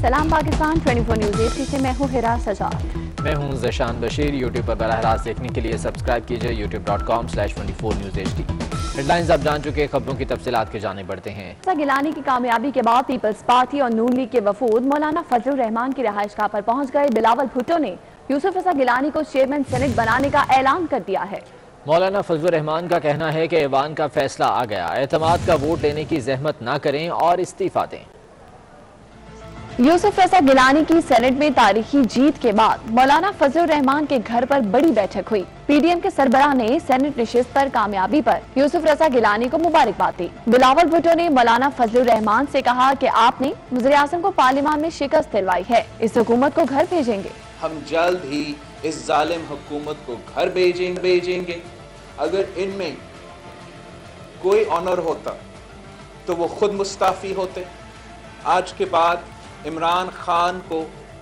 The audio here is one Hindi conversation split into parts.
सलाम पाकिस्तान 24 न्यूज़ एसी से मैं हूँ हिरा सजाद। मैं हूँ ज़शान बशीर। यूट्यूब पर बराह रास्त देखने के लिए सब्सक्राइब कीजिए youtube.com/24 न्यूज़ HD। हेडलाइंस आप जान चुके, खबरों की तफसीलात के जाने बढ़ते हैं। गिलानी की कामयाबी के बाद पीपल्स पार्टी और नून लीग के वफूद मौलाना फजलुर रहमान की रिहाइशगाह पर पहुँच गए। बिलावल भुट्टो ने यूसुफ रज़ा गिलानी को चेयरमैन सेनेट बनाने का ऐलान कर दिया है। मौलाना फजलुर रहमान का कहना है कि ऐवान का फैसला आ गया, एतमाद का वोट लेने की जहमत ना करें और इस्तीफा दें। यूसुफ रज़ा गिलानी की सेनेट में तारीखी जीत के बाद मौलाना फजलुर रहमान के घर पर बड़ी बैठक हुई। पीडीएम के सरबराह ने सेनेट नशिस्त पर कामयाबी पर यूसुफ रज़ा गिलानी को मुबारकबाद दी। बिलावल भुट्टो ने मौलाना फजलुर रहमान से कहा कि आपने वज़ीर-ए-आज़म को पार्लियामान में शिकस्त दिलवाई है, इस हुकूमत को घर भेजेंगे। हम जल्द ही इस जालिम हुकूमत को घर भेजेंगे। अगर इनमें कोई ऑनर होता तो वो खुद मुस्ताफी होते। आज के बाद इमरान खान को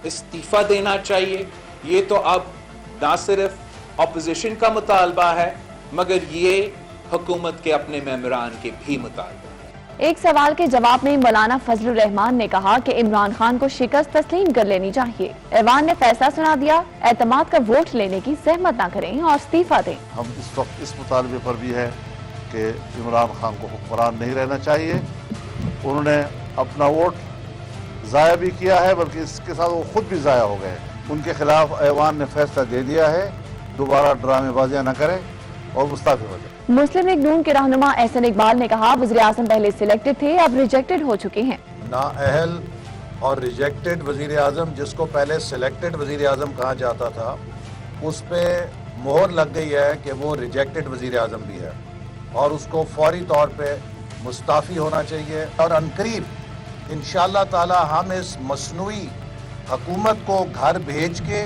इस्तीफा देना चाहिए। ये तो अब ना सिर्फ अपोजिशन का मुतालबा है मगर ये हुकूमत के अपने मेंबरान के भी मुतालबा। एक सवाल के जवाब में मौलाना फजलुर रहमान ने कहा कि इमरान खान को शिकस्त तस्लीम कर लेनी चाहिए। ऐवान ने फैसला सुना दिया, एतमाद का वोट लेने की जहमत ना करें और इस्तीफा दें। हम इस वक्त इस मुतालबे पर भी है कि इमरान खान को हुक्मरान नहीं रहना चाहिए। उन्होंने अपना वोट ज़ाया भी किया है, बल्कि इसके साथ वो खुद भी ज़ाया हो गए। उनके खिलाफ ऐवान ने फैसला दे दिया है, दोबारा ड्रामेबाजियां न करें और मुस्ताफी हो जाए। मुस्लिम लीग नून के रहनुमा एहसन इकबाल ने कहा, वज़ीर-ए-आज़म पहले सिलेक्टेड थे, अब रिजेक्टेड हो चुके हैं। नाअहल और रिजेक्टेड वज़ीर-ए-आज़म, जिसको पहले सिलेक्टेड वज़ीर-ए-आज़म कहा जाता था, उस पे मोहर लग गई है कि वो रिजेक्टेड वज़ीर-ए-आज़म भी है और उसको फौरी तौर पे मुस्ताफ़ी होना चाहिए। और अनकरीब इंशाअल्लाह ताला हम इस मसनूई हुकूमत को घर भेज के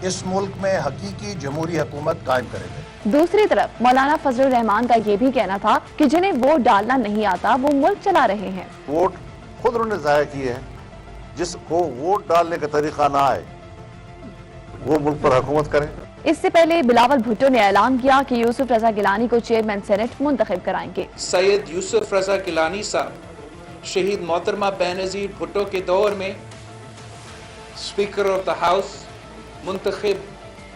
इस मुल्क में हकीकी जमहूरी हुकूमत कायम करेंगे। दूसरी तरफ मौलाना फजलुर रहमान का ये भी कहना था कि जिन्हें वोट डालना नहीं आता वो मुल्क चला रहे हैं। वोट खुद उन्होंने ज़ाया किए हैं। जिसको वोट डालने का तरीका ना आए वो मुल्क पर हुकूमत करे। इससे पहले बिलावल भुट्टो ने ऐलान किया कि यूसुफ रज़ा गिलानी को चेयरमैन सेनेट मुंतखब कराएंगे। सैयद यूसुफ रज़ा गिलानी साहब शहीद मोहतरमा बेनज़ीर भुट्टो के दौर में स्पीकर ऑफ द हाउस मुंतखब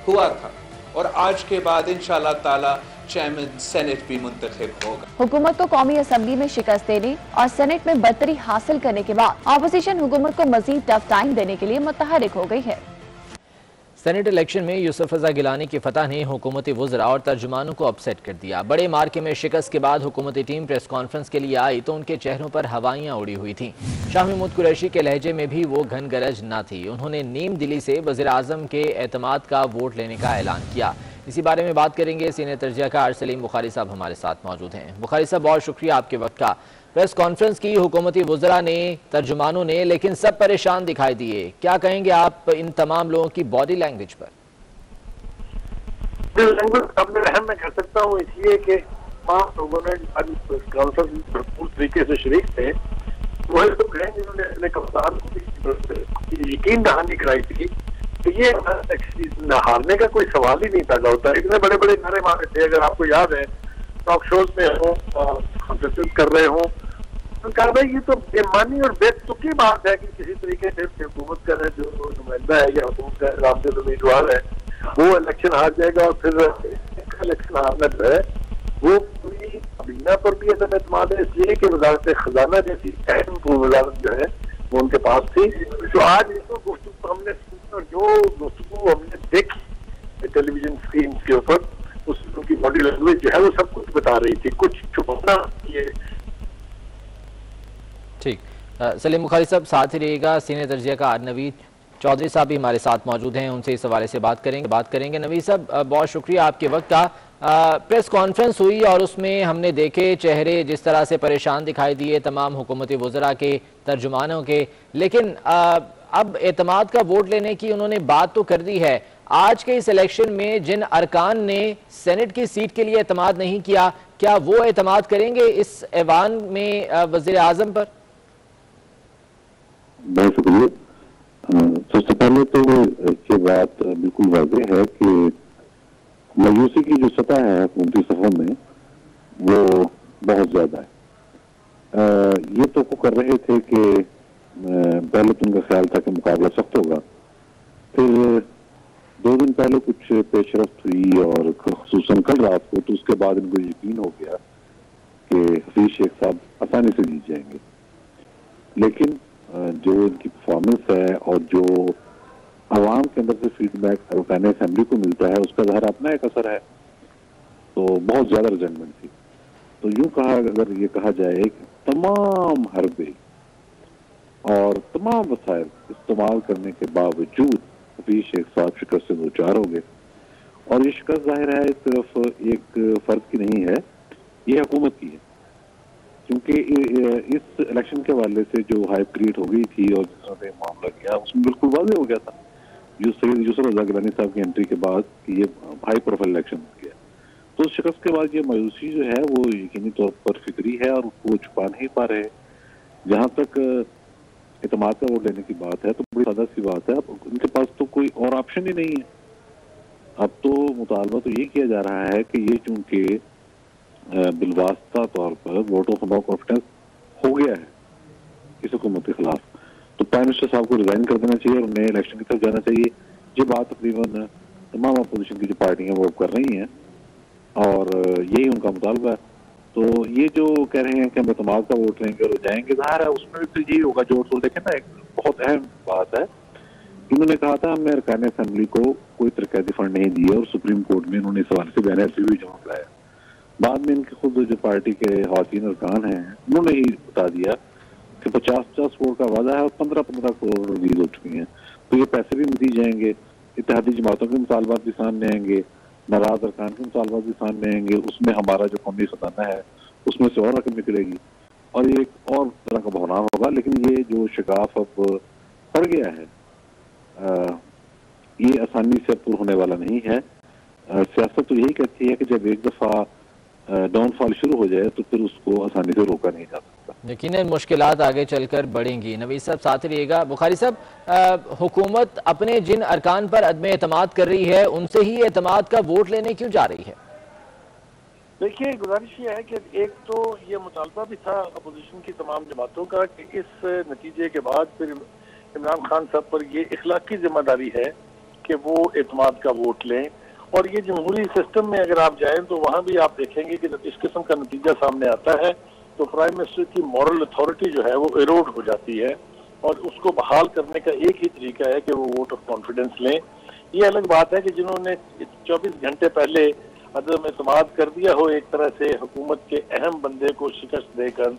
हुआ था और आज के बाद इंशाअल्लाह ताला चेयरमैन सेनेट भी मुंतखब होगा। हुकूमत को कौमी असम्बली में शिकस्त देने और सेनेट में बरतरी हासिल करने के बाद ऑपोजिशन हुकूमत को मजीद टफ टाइम देने के लिए मुतहरिक हो गई है। सेनेट इलेक्शन में यूसुफ रज़ा गिलानी की फतह ने हुकूमती वज़रा और तर्जुमानों को अपसेट कर दिया। बड़े मार्के में शिकस्त के बाद हुकूमती टीम प्रेस कॉन्फ्रेंस के लिए आई तो उनके चेहरों पर हवाइयाँ उड़ी हुई थीं। शाह महमूद कुरैशी के लहजे में भी वो घन गरज न थी। उन्होंने नीम दिली से वज़ीर-ए-आज़म के एतमाद का वोट लेने का ऐलान किया। इसी बारे में बात करेंगे। सीनियर तर्जमाकार सलीम बुखारी साहब हमारे साथ मौजूद हैं। बुखारी साहब, बहुत शुक्रिया आपके वक्त का। प्रेस कॉन्फ्रेंस की हुकूमती वज़रा ने, तर्जुमानों ने, लेकिन सब परेशान दिखाई दिए। क्या कहेंगे आप इन तमाम लोगों की बॉडी लैंग्वेज पर? लैंग्वेज अपने रहम में कर सकता हूँ, इसलिए कि 5 लोगों ने कॉन्फ्रेंस में भरपूर तरीके से शरीक थे। वही तो कहें जिन्होंने अपने कप्तान को यकीन दहानी कराई थी तो ये हारने का कोई सवाल ही नहीं पैदा होता। इतने बड़े बड़े नारे मारे थे, अगर आपको याद है टॉक शोज में हो कॉन्फ्रेंस कर रहे हो तो कहा भाई ये तो बेमानी और बेतुकी बात है कि किसी तरीके से हुकूमत का जो नुमाइंदा है या हुकूमत का नामजद उम्मीदवार है वो इलेक्शन हार जाएगा और फिर इलेक्शन हारना जो है वो पूरी काबीना पर भी ऐसा एतमाद है, इसलिए कि वजारत खजाना जैसी अहम वजारत जो है वो उनके पास थी। तो आज इसको गुफ्तगू हमने और जो गुफ्तगू हमने देखी टेलीविजन स्क्रीन के ऊपर उनकी बॉडी लैंग्वेज जो है वो सब कुछ बता रही थी, कुछ छुपाना ये। ठीक, सलीम बुखारी साहब साथ ही रहिएगा। सीनियर तर्जमाकार नवीद चौधरी साहब भी हमारे साथ मौजूद हैं, उनसे इस हवाले से बात करेंगे। नवीद साहब, बहुत शुक्रिया आपके वक्त का। प्रेस कॉन्फ्रेंस हुई और उसमें हमने देखे चेहरे जिस तरह से परेशान दिखाई दिए तमाम हुकूमती वज़रा के, तर्जुमानों के, लेकिन अब एतमाद का वोट लेने की उन्होंने बात तो कर दी है। आज के इस इलेक्शन में जिन अरकान ने सेनेट की सीट के लिए एतमाद नहीं किया, क्या वो एतमाद करेंगे इस ऐवान में वज़ीर-ए-आज़म पर? बहुत शुक्रिया। सबसे पहले तो ये बात बिल्कुल वाज़ेह है कि मायूसी की जो सतह है हुकूमती सफ़ों में वो बहुत ज़्यादा है। ये तो कर रहे थे कि पहले तो उनका ख्याल था कि मुकाबला सख्त होगा, फिर 2 दिन पहले कुछ पेशरफ्त हुई और खुसूसन कल रात को, तो उसके बाद इनको यकीन हो गया कि हफीज शेख साहब आसानी से जीत जाएंगे। लेकिन जो इनकी परफॉर्मेंस है और जो आवाम के अंदर से फीडबैक रुकाने असेंबली को मिलता है, उसका ज़ाहिर अपना एक असर है, तो बहुत ज़्यादा रिजेंटमेंट थी। तो यूं कहा, अगर ये कहा जाए कि तमाम हरबे और तमाम वसाइल इस्तेमाल करने के बावजूद हफीज शेख साहब शिकस्त से 2-4 हो गए। और ये शिकस्त ज़ाहिर है सिर्फ एक फर्द की नहीं है, ये हुकूमत की है, क्योंकि इस इलेक्शन के हवाले से जो हाइप क्रिएट हो गई थी और जिस तरह मामला किया, उसमें बिल्कुल वाज़ेह हो गया था यूसुफ रज़ा गिलानी साहब की एंट्री के बाद कि ये हाई प्रोफाइल इलेक्शन किया। तो उस शिकस्त के बाद ये मायूसी जो है वो यकीनी तौर पर फिक्री है और उसको छुपा नहीं पा रहे। जहाँ तक एतमाद का वोट लेने की बात है तो बड़ी सादा सी बात है, अब उनके पास तो कोई और ऑप्शन ही नहीं है। अब तो मुतालबा तो ये किया जा रहा है कि ये चूंकि बिलवास्ता तौर पर वोट ऑफ नो कॉन्फिडेंस हो गया है इस हुकूमत के खिलाफ, तो प्राइम मिनिस्टर साहब को रिजाइन कर देना चाहिए और उन्हें इलेक्शन की तरफ जाना चाहिए। ये बात तकरीबन तमाम अपोजिशन की जो पार्टियां वो कर रही हैं और यही उनका मुतालबा है। तो ये जो कह रहे हैं कि हम एतमाद का वोट लेंगे और जाएंगे, ज़ाहिर है उसमें भी तो यही होगा जोड़ तोड़। देखें ना, एक बहुत अहम बात है, इन्होंने कहा था हमने अरकान असेंबली को कोई तरक्याती फंड नहीं दिया और सुप्रीम कोर्ट में इन्होंने इस हवाले से बयान भी जमा कराया। बाद में इनके खुद जो पार्टी के ख़वातीन अरकान हैं उन्होंने ही बता दिया कि 50-50 करोड़ का वादा है और 15-15 करोड़ रिलीज हो चुकी हैं। तो ये पैसे भी मिल जाएंगे, इत्तेहादी जमातों के मुतालबात भी सामने आएंगे, नाराज अरकान के मुतालबात भी सामने आएंगे, उसमें हमारा जो कौमी खजाना है उसमें से और रकम निकलेगी और ये एक और तरह का बहरान होगा। लेकिन ये जो शिकाफ अब पड़ गया है ये आसानी से पूर्ण होने वाला नहीं है। सियासत तो यही कहती है कि जब एक दफ़ा डाउनफॉल शुरू हो जाए तो फिर उसको आसानी से रोका नहीं जा सकता। यकीनन मुश्किलात आगे चलकर बढ़ेंगी। नवीद साहब साथ रहिएगा। बुखारी साहब, हुकूमत अपने जिन अरकान पर अदम एतमाद कर रही है उनसे ही एतमाद का वोट लेने क्यों जा रही है? देखिए, गुजारिश ये है कि एक तो ये मुतालबा भी था अपोजिशन की तमाम जमातों का कि इस नतीजे के बाद फिर इमरान खान साहब पर ये इखलाकी जिम्मेदारी है कि वो एतमाद का वोट लें। और ये जमहूरी सिस्टम में अगर आप जाएं तो वहाँ भी आप देखेंगे कि जब इस किस्म का नतीजा सामने आता है तो प्राइम मिनिस्टर की मॉरल अथॉरिटी जो है वो इरोड हो जाती है और उसको बहाल करने का एक ही तरीका है कि वो वोट ऑफ कॉन्फिडेंस लें। ये अलग बात है कि जिन्होंने 24 घंटे पहले अदम एतमाद कर दिया हो एक तरह से हुकूमत के अहम बंदे को शिकस्त देकर,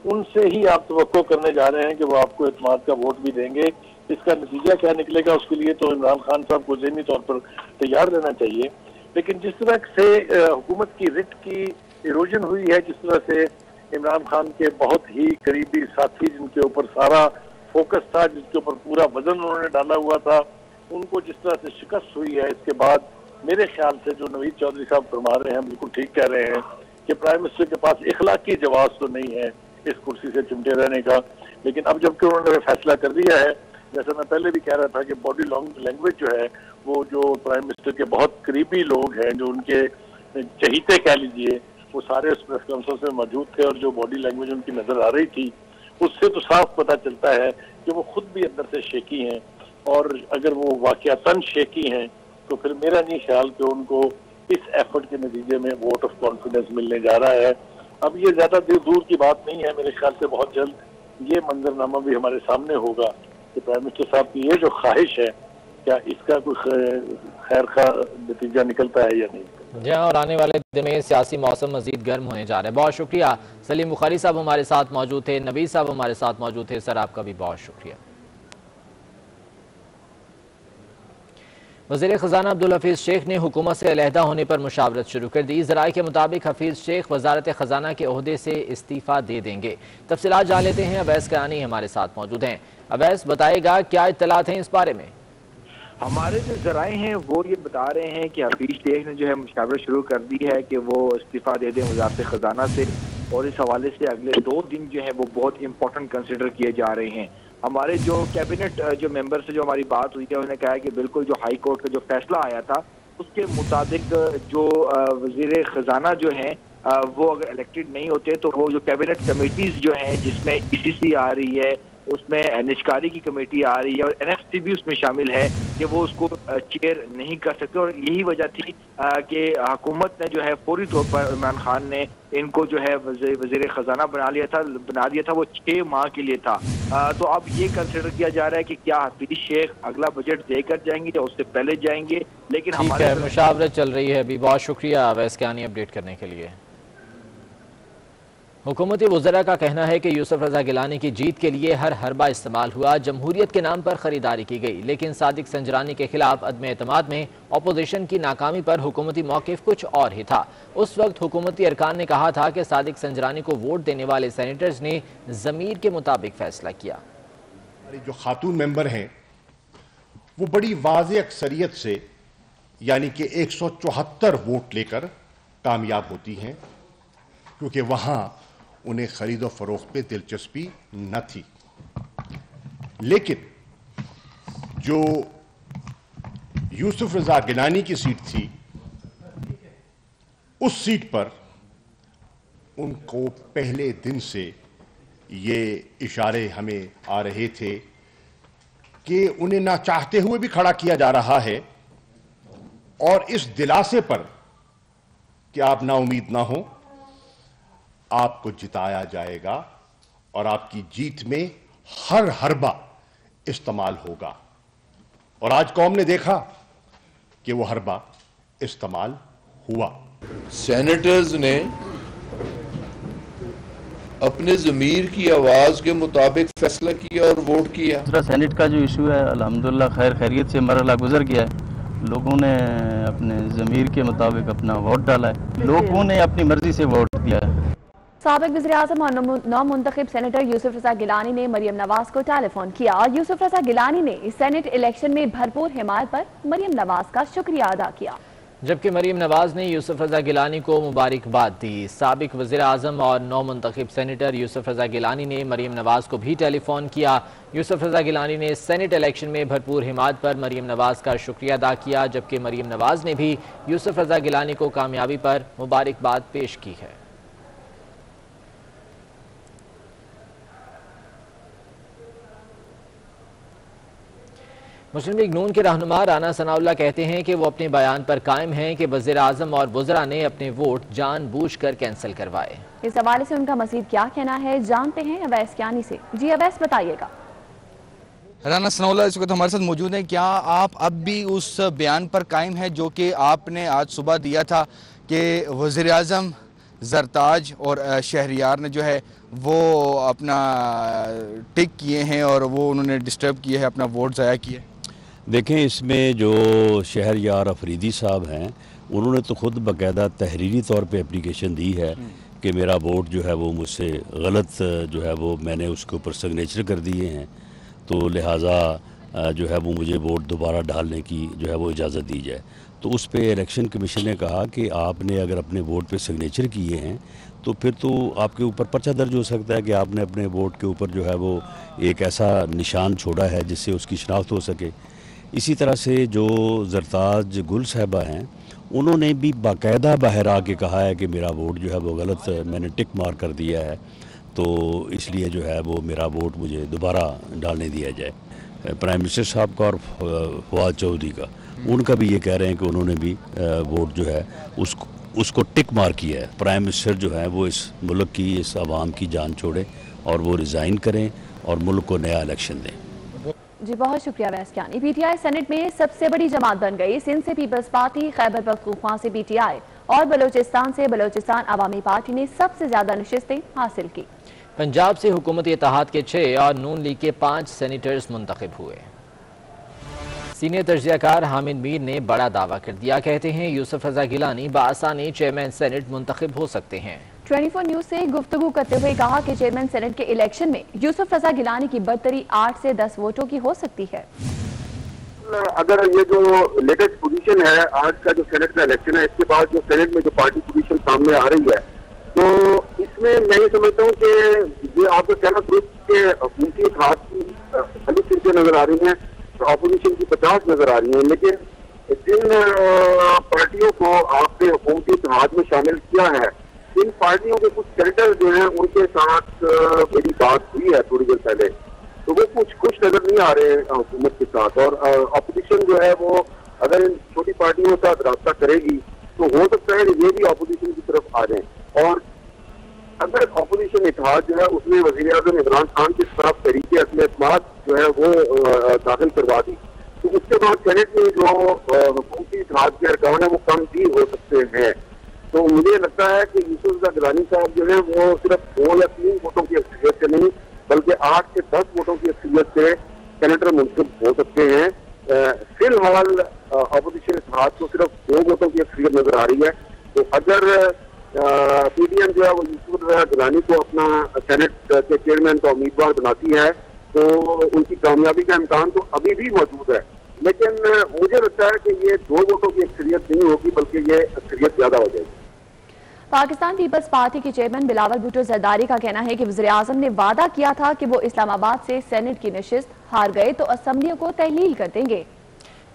उनसे ही आप तवक्को करने जा रहे हैं कि वो आपको एतमाद का वोट भी देंगे। इसका नतीजा क्या निकलेगा उसके लिए तो इमरान खान साहब को ज़हनी तौर पर तैयार रहना चाहिए। लेकिन जिस तरह से हुकूमत की रिट की इरोजन हुई है, जिस तरह से इमरान खान के बहुत ही करीबी साथी जिनके ऊपर सारा फोकस था, जिसके ऊपर पूरा वजन उन्होंने डाला हुआ था, उनको जिस तरह से शिकस्त हुई है, इसके बाद मेरे ख्याल से जो नवीद चौधरी साहब फरमा रहे हैं बिल्कुल ठीक कह रहे हैं कि प्राइम मिनिस्टर के पास इखलाकी जवाब तो नहीं है इस कुर्सी से चिमटे रहने का। लेकिन अब जबकि उन्होंने फैसला कर दिया है, जैसा मैं पहले भी कह रहा था कि बॉडी लैंग्वेज जो है वो जो प्राइम मिनिस्टर के बहुत करीबी लोग हैं, जो उनके चहीते कह लीजिए, वो सारे उस प्रेस कॉन्फ्रेंस में मौजूद थे और जो बॉडी लैंग्वेज उनकी नजर आ रही थी उससे तो साफ पता चलता है कि वो खुद भी अंदर से शेकी हैं। और अगर वो वाकयातन शेकी हैं तो फिर मेरा नहीं ख्याल कि उनको इस एफर्ट के नतीजे में वोट ऑफ कॉन्फिडेंस मिलने जा रहा है। अब ये ज्यादा दूर की बात नहीं है, मेरे ख्याल से बहुत जल्द ये मंजरनामा भी हमारे सामने होगा कि प्राइम मिनिस्टर साहब की ये जो ख्वाहिश है क्या इसका कुछ खैर का नतीजा निकलता है या नहीं। जी हाँ, और आने वाले दिन में सियासी मौसम मजीद गर्म होने जा रहा है। बहुत शुक्रिया। सलीम बुखारी साहब हमारे साथ मौजूद थे, नवीद साहब हमारे साथ मौजूद थे। सर आपका भी बहुत शुक्रिया। वज़ीर ख़ज़ाना अब्दुल हफीज़ शेख ने हुकूमत से अलहदा होने पर मुशावरत शुरू कर दी। ज़राए के मुताबिक हफीज़ शेख वज़ारत ख़ज़ाना के ओहदे से इस्तीफ़ा दे देंगे। तफसीलात जान लेते हैं, अवैस कयानी हमारे साथ मौजूद हैं। अवैस बताएगा क्या इत्तलात हैं इस बारे में? हमारे जो ज़राए हैं वो ये बता रहे हैं कि हफीज़ शेख ने जो है मुशावरत शुरू कर दी है कि वो इस्तीफ़ा दे दें वज़ारत ख़ज़ाना से, और इस हवाले से अगले 2 दिन जो है वो बहुत इंपॉर्टेंट कंसिडर किए जा रहे हैं। हमारे जो कैबिनेट जो मेंबर से जो हमारी बात हुई है उन्होंने कहा है कि बिल्कुल जो हाई कोर्ट का जो फैसला आया था उसके मुताबिक जो वज़ीर ख़ज़ाना जो हैं वो अगर इलेक्टेड नहीं होते तो वो जो कैबिनेट कमेटीज़ जो हैं जिसमें ECC आ रही है, उसमें निष्कारी की कमेटी आ रही है और NFC भी उसमें शामिल है कि वो उसको चेयर नहीं कर सकते। और यही वजह थी कि हुकूमत ने जो है फौरी तौर पर इमरान खान ने इनको जो है वजीर खजाना बना दिया था। वो 6 माह के लिए था। तो अब ये कंसिडर किया जा रहा है कि क्या हफीज शेख अगला बजट देकर जाएंगे या उससे पहले जाएंगे। लेकिन हमारे मुशावरत चल रही है अभी। बहुत शुक्रिया अवैस कियानी अपडेट करने के लिए। हुकूमती वज़रा का कहना है कि यूसुफ रज़ा गिलानी की जीत के लिए हर हरबा इस्तेमाल हुआ। जमहूरियत के नाम पर खरीदारी की गई, लेकिन सादिक संजरानी के खिलाफ अदम एतमाद में अपोजिशन की नाकामी पर हुकूमती मौक़िफ़ कुछ और ही था। उस वक्त हुकूमती अरकान ने कहा था कि सादिक संजरानी को वोट देने वाले सेनेटर्स ने ज़मीर के मुताबिक फैसला किया। जो खातून मेंबर हैं वो बड़ी वाज़ेह अक्सरियत से यानी कि 174 वोट लेकर कामयाब होती हैं, क्योंकि वहां उन्हें खरीदो फरोख्त पे दिलचस्पी न थी। लेकिन जो यूसुफ रज़ा गिलानी की सीट थी, उस सीट पर उनको पहले दिन से ये इशारे हमें आ रहे थे कि उन्हें ना चाहते हुए भी खड़ा किया जा रहा है, और इस दिलासे पर कि आप ना उम्मीद ना हो, आपको जिताया जाएगा और आपकी जीत में हर हरबा इस्तेमाल होगा। और आज कौम ने देखा कि वो हरबा इस्तेमाल हुआ। सेनेटर्स ने अपने ज़मीर की आवाज़ के मुताबिक फैसला किया और वोट किया। दूसरा सेनेट का जो इशू है अल्हम्दुलिल्लाह खैरियत से मरहला गुजर गया है। लोगों ने अपने ज़मीर के मुताबिक अपना वोट डाला है, लोगों ने अपनी मर्जी से वोट दिया है। साबिक वज़ीर-ए-आज़म और नौमुंतखब सेनेटर यूसुफ रज़ा गिलानी ने मरियम नवाज को टेलीफोन किया और यूसुफ रज़ा गिलानी ने इस सेनेट इलेक्शन में भरपूर हिमायत पर मरियम नवाज का शुक्रिया अदा किया, जबकि मरियम नवाज ने यूसुफ रज़ा गिलानी को मुबारकबाद दी। साबिक वज़ीर-ए-आज़म और नौमुंतखब सेनेटर यूसुफ रज़ा गिलानी ने मरियम नवाज को भी टेलीफोन किया। यूसुफ रज़ा गिलानी ने सेनेट इलेक्शन में भरपूर हिमायत पर मरियम नवाज का शुक्रिया अदा किया, जबकि मरियम नवाज ने भी यूसुफ रज़ा गिलानी को कामयाबी पर मुबारकबाद पेश की है। मुस्लिम लीग नून के रहनुमा राना सनाउल्लाह कहते हैं कि वो अपने बयान पर कायम हैं कि वज़ीर आज़म और वज़रा ने अपने वोट जानबूझकर कैंसिल करवाए। इस हवाले से उनका मज़ीद क्या कहना है, जानते हैं अवैस कियानी से। जी अवैस, बताइएगा। राना सनाउल्लाह इस वक्त हमारे साथ मौजूद हैं। क्या आप अब भी उस बयान पर कायम हैं जो कि आपने आज सुबह दिया था कि वज़ीर आज़म, जरताज और शहरियार ने जो है वो अपना टिक किए हैं और वो उन्होंने डिस्टर्ब किए हैं, अपना वोट ज़ाया किया? देखें, इसमें जो शहरयार अफरीदी साहब हैं उन्होंने तो ख़ुद बाकायदा तहरीरी तौर पे एप्लीकेशन दी है कि मेरा वोट जो है वो मुझसे गलत जो है वो मैंने उसके ऊपर सिग्नेचर कर दिए हैं, तो लिहाजा जो है वो मुझे वोट दोबारा डालने की जो है वो इजाज़त दी जाए। तो उस पर इलेक्शन कमीशन ने कहा कि आपने अगर अपने वोट पे सिग्नेचर किए हैं तो फिर तो आपके ऊपर पर्चा दर्ज हो सकता है कि आपने अपने वोट के ऊपर जो है वो एक ऐसा निशान छोड़ा है जिससे उसकी शनाख्त हो सके। इसी तरह से जो जरताज गुल साहिबा हैं उन्होंने भी बाकायदा बाहर आके कहा है कि मेरा वोट जो है वो गलत है, मैंने टिक मार कर दिया है, तो इसलिए जो है वो मेरा वोट मुझे दोबारा डालने दिया जाए। प्राइम मिनिस्टर साहब का और फवाद चौधरी का, उनका भी ये कह रहे हैं कि उन्होंने भी वोट जो है उसको टिक मार किया है। प्राइम मिनिस्टर जो है वो इस मुल्क की, इस आवाम की जान छोड़ें और वो रिज़ाइन करें और मुल्क को नया इलेक्शन दें। जी बहुत शुक्रिया अवैस कियानी। पीटीआई सेनेट में सबसे बड़ी जमात बन गई। सिंध से पीपल्स पार्टी, खैबर पख्तूनख्वा से पीटीआई और बलोचिस्तान से बलोचिस्तान अवामी पार्टी ने सबसे ज्यादा नशिस्तें हासिल की। पंजाब से हुकूमती इत्तेहाद के 6 और नून लीग के 5 सेनेटर्स मुंतखब हुए। सीनियर तजज़ियाकार हामिद मीर ने बड़ा दावा कर दिया, कहते हैं यूसुफ रज़ा गिलानी बआसानी चेयरमैन सेनेट मुंतखब हो सकते हैं। 24 न्यूज से गुफ्तगू करते हुए कहा कि चेयरमैन सेनेट के इलेक्शन में यूसुफ रज़ा गिलानी की बढ़तरी 8 से 10 वोटों की हो सकती है। अगर ये जो लेटेस्ट पोजीशन है, आज का जो सेनेट का इलेक्शन है, इसके बाद जो सेनेट में जो पार्टी पोजीशन सामने आ रही है, तो इसमें मैं ये समझता हूँ कि ये आपको कहना ग्रुप के हुकूमती इत्तेहाद की 40 सीटें नजर आ रही हैं, अपोजिशन की 50 नजर आ रही हैं, लेकिन जिन पार्टियों को आपने हुकूमती इत्तेहाद में शामिल किया है, इन पार्टियों के कुछ सेनेटर जो हैं उनके साथ मेरी बात हुई है थोड़ी देर पहले, तो वो कुछ खुश नजर नहीं आ रहे हैं हुकूमत के साथ। और अपोजिशन जो है वो अगर इन छोटी पार्टियों का रास्ता करेगी तो हो सकता है ये भी अपोजिशन की तरफ आ जाए। और अगर अपोजिशन इत्तेहाद जो है उसमें वज़ीर आज़म इमरान खान के खिलाफ तरीके अहमियत जो है वो दाखिल करवा दी, तो उसके बाद सेनेट में जो हुकूमती इत्तेहाद के अरकान है वो कमज़ीर हो सकते हैं। तो मुझे लगता है कि यूसुफ रज़ा गिलानी साहब जो है वो सिर्फ 2 या 3 वोटों की अक्सरियत से नहीं बल्कि 8 से 10 वोटों की अक्सरियत से सेनेटर मुंतखब हो सकते हैं। फिलहाल अपोजिशन इत्तेहाद को सिर्फ 2 वोटों की अक्सरियत नजर आ रही है। तो अगर पीडीएम जो है वो यूसुफ रज़ा गिलानी को अपना सेनेट के चेयरमैन का उम्मीदवार बनाती है तो उनकी कामयाबी का इम्कान तो अभी भी मौजूद है, लेकिन मुझे लगता है कि ये 2 वोटों की अक्सरियत नहीं होगी बल्कि ये अक्सरियत ज्यादा हो जाएगी। पाकिस्तान पीपल्स पार्टी के चेयरमैन बिलावल भुट्टो जरदारी का कहना है कि वज़ीर आज़म ने वादा किया था कि वो इस्लामाबाद से सेनेट की नशिस्त हार गए तो असम्बलियों को तहलील कर देंगे।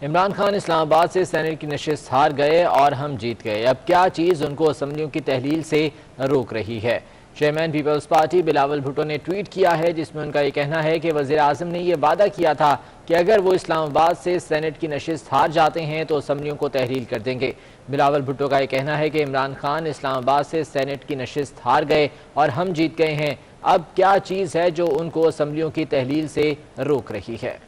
इमरान खान इस्लामाबाद से सेनेट की नशिस्त हार गए और हम जीत गए, अब क्या चीज़ उनको असम्बलियों की तहलील से रोक रही है। चेयरमैन पीपल्स पार्टी बिलावल भुट्टो ने ट्वीट किया है जिसमें उनका ये कहना है कि वज़ीर आज़म ने यह वादा किया था कि अगर वो इस्लामाबाद से सेनेट की नशिस्त हार जाते हैं तो असम्बलियों को तहलील कर देंगे। बिलावल भुट्टो का ये कहना है कि इमरान खान इस्लामाबाद से सेनेट की नशिस्त हार गए और हम जीत गए हैं, अब क्या चीज़ है जो उनको असम्बलियों की तहलील से रोक रही है।